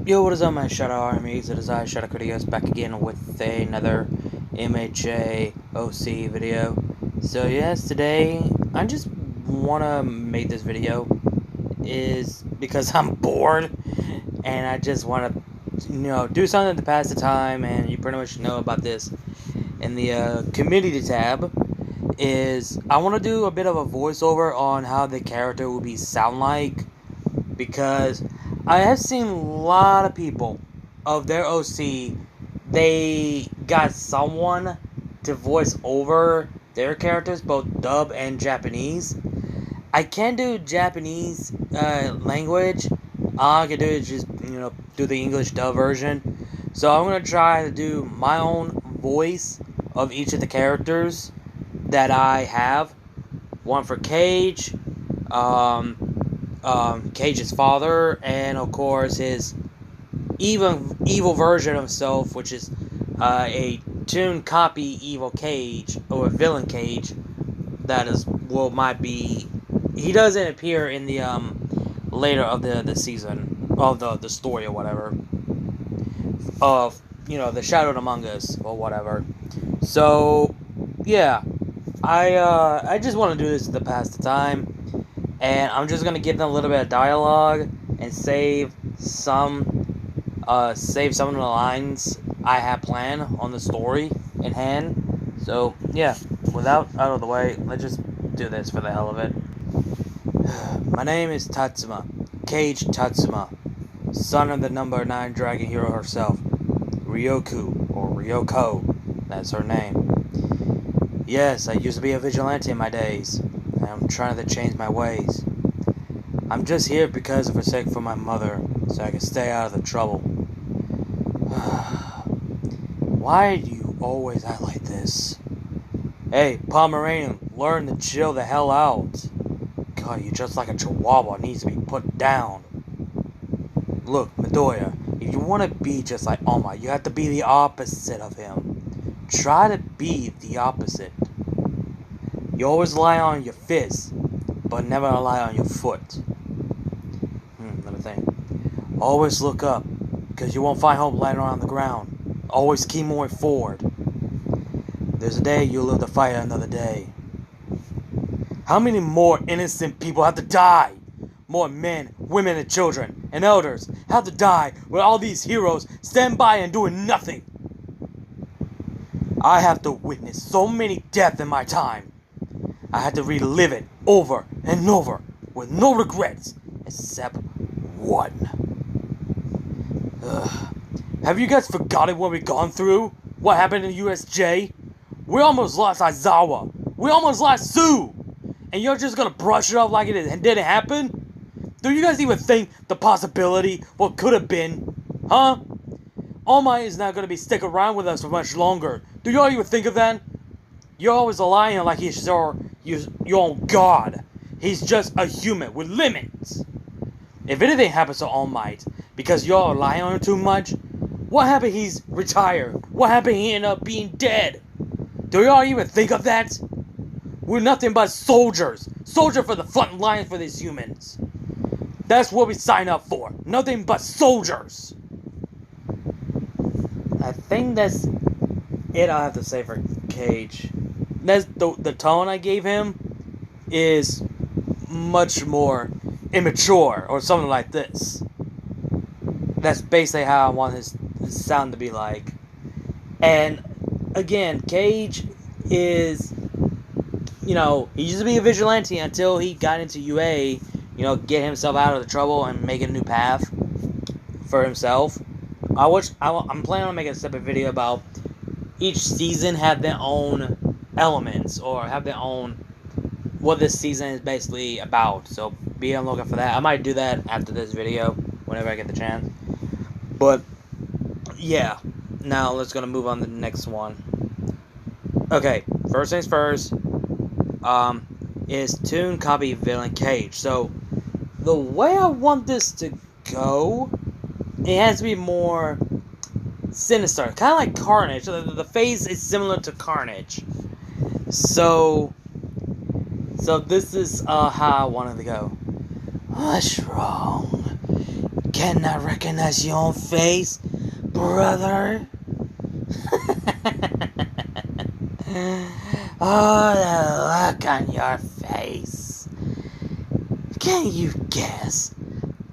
Yo, what is up, my Shadow Armies? It is I, Shadow Critias, back again with another MHA OC video. So yes, today I just wanna make this video is because I'm bored and I just wanna do something to pass the time, and you pretty much know about this in the community tab. Is I want to do a bit of a voiceover on how the character will be sound like, because I have seen a lot of people of their OC, they got someone to voice over their characters, both dub and Japanese. I can't do Japanese language. All I can do is just, do the English dub version. So I'm going to try to do my own voice of each of the characters that I have. One for Kage, Cage's father, and of course his evil version of himself, which is a Toon copy evil Kage, or a villain Kage. That is, might be. He doesn't appear in the later of the season of the story or whatever of the Shadowed Among Us or whatever. So yeah, I just want to do this to pass the time. And I'm just gonna give them a little bit of dialogue and save some of the lines I have planned on the story in hand. So yeah, without out of the way, let's just do this for the hell of it. My name is Tatsuma, Kage Tatsuma, son of the number 9 dragon hero herself, Ryoku, or Ryoko, that's her name. Yes, I used to be a vigilante in my days. I'm trying to change my ways. I'm just here because of respect for my mother, so I can stay out of the trouble. Why do you always act like this? Hey, Pomeranian, learn to chill the hell out. God, you're just like a chihuahua, needs to be put down. Look, Midoriya, if you want to be just like Oma, you have to be the opposite of him. Try to be the opposite. You always lie on your fist, but never lie on your foot. Let me think. Always look up, because you won't find hope lying around the ground. Always keep moving forward. There's a day you'll live to fight another day. How many more innocent people have to die? More men, women, and children, and elders have to die when all these heroes stand by and doing nothing. I have to witness so many deaths in my time. I had to relive it over and over with no regrets except one. Have you guys forgotten what we've gone through? What happened in USJ? We almost lost Aizawa. We almost lost Sue. And you're just gonna brush it off like it didn't happen? Do you guys even think the possibility what could have been? Huh? All Might is not gonna be stick around with us for much longer. Do y'all even think of that? You're always lying like he's your own god. He's just a human with limits. If anything happens to All Might because y'all are lying on him too much, what happened he's retired? What happened he ended up being dead? Do y'all even think of that? We're nothing but soldiers. Soldiers for the front line for these humans. That's what we sign up for. Nothing but soldiers. I think that's it I have to say for Kage. That's the tone I gave him is much more immature or something like this. That's basically how I want his sound to be like. And again, Kage is, he used to be a vigilante until he got into UA, get himself out of the trouble and make a new path for himself. I'm planning on making a separate video about each season have their own elements or have their own what this season is basically about. So be on the lookout for that. I might do that after this video whenever I get the chance. But yeah, now let's gonna move on to the next one. Okay, first things first. Is Toon copy villain Kage. So the way I want this to go, it has to be more sinister, kind of like Carnage. The face is similar to Carnage. So this is how I wanted to go. What's wrong? cannot recognize your own face, brother? Oh, the look on your face. Can you guess?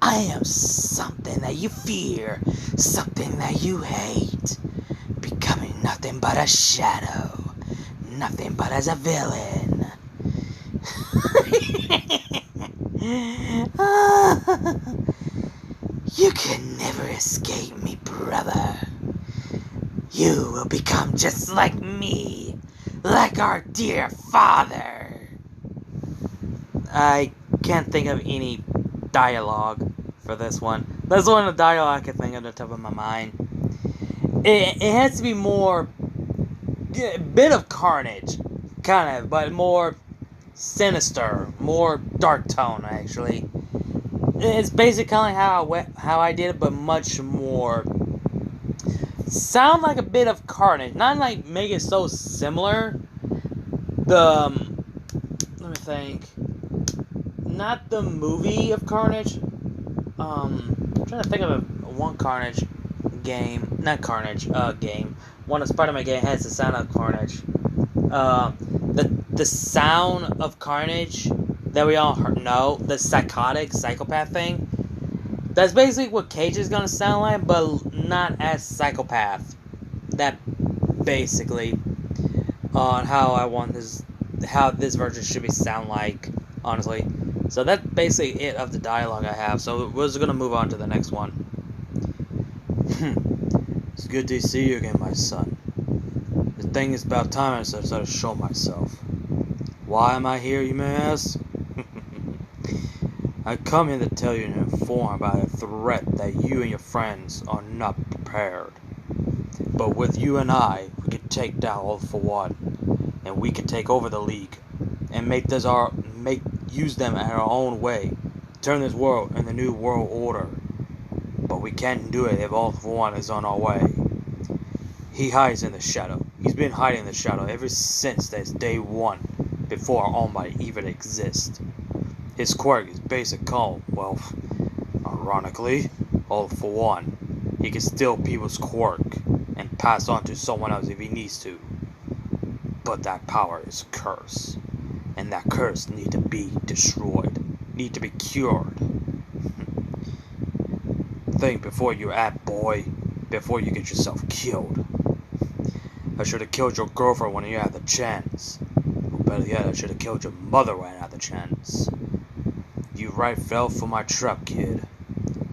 I am something that you fear, something that you hate, becoming nothing but a shadow, nothing but as a villain. You can never escape me, brother. You will become just like me, like our dear father. I can't think of any dialogue for this one. That's one of the dialogue I can think of at the top of my mind. It has to be more, a bit of carnage, kind of, but more sinister, more dark tone, actually. It's basically how I did it, but much more. Sound like a bit of carnage, not like make it so similar. Let me think. Not the movie of Carnage. I'm trying to think of one Carnage game, not Carnage, game. One of Spider-Man game has the sound of Carnage. The sound of Carnage that we all know, the psychopath thing. That's basically what Kage is gonna sound like, but not as psychopath. That basically on how I want how this version should be sound like, honestly. So that's basically it of the dialogue I have. So we're just gonna move on to the next one. It's good to see you again, my son. The thing is about time I started to show myself. Why am I here, you may ask? I come here to tell you and inform about a threat that you and your friends are not prepared. But with you and I, we can take down All for One, and we can take over the League, and use them in our own way, turn this world in the new world order. But we can't do it if All for One is on our way. He hides in the shadow. He's been hiding in the shadow ever since day one, before All Might even exist. His quirk is basic calm. Well, ironically, All for One. He can steal people's quirk and pass on to someone else if he needs to. But that power is cursed, and that curse need to be destroyed, need to be cured. Think before you act, boy, before you get yourself killed. I should have killed your girlfriend when you had the chance. Or better yet, I should have killed your mother when I had the chance. You right fell for my trap, kid.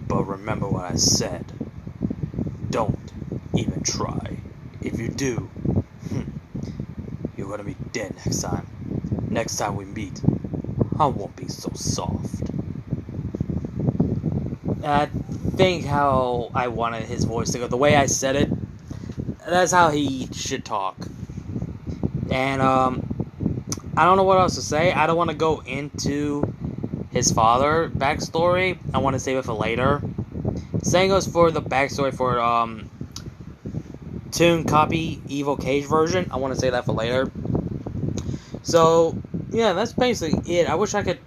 But remember what I said. Don't even try. If you do, you're gonna be dead next time. Next time we meet, I won't be so soft. I think how I wanted his voice to go, the way I said it, that's how he should talk. And I don't know what else to say. I don't want to go into his father backstory. I want to save it for later. Same goes for the backstory for Toon copy Evil Kage version. I want to say that for later. So yeah, that's basically it. I wish I could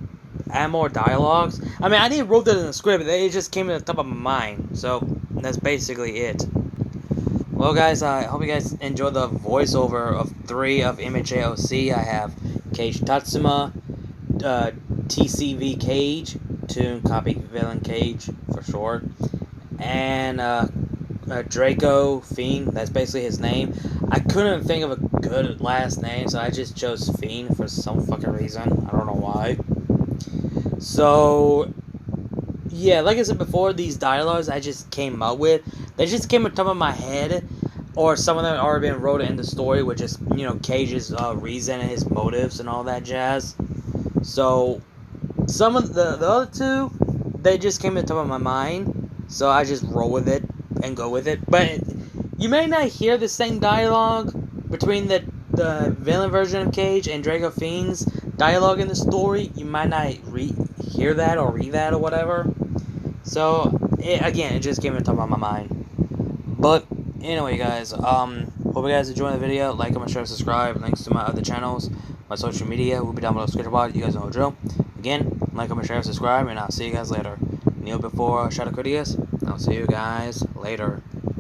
add more dialogues. I mean, I didn't wrote that in the script. It just came to the top of my mind. So that's basically it. Well, guys, I hope you guys enjoyed the voiceover of 3 of MHAOC. I have Kage Tatsuma, TCV Kage, Toon copy Villain Kage for short, and Drco Fiend. That's basically his name. I couldn't think of a good last name, so I just chose Fiend for some fucking reason. I don't know why. So yeah, like I said before, these dialogues I just came up with. They just came on top of my head, or some of them already been wrote in the story, which is, you know, Cage's reason and his motives and all that jazz. So some of the other 2, they just came to the top of my mind, so I just roll with it and go with it. But you may not hear the same dialogue between the villain version of Kage and Drco Fiend's dialogue in the story. You might not hear that or read that or whatever. So again, it just came to the top of my mind. But anyway, guys, hope you guys enjoyed the video. Like, comment, share, subscribe. Links to my other channels, my social media will be down below the description box. You guys know the drill. Again, like, comment, share, subscribe, and I'll see you guys later. kneel before Shadow Critias. I'll see you guys later.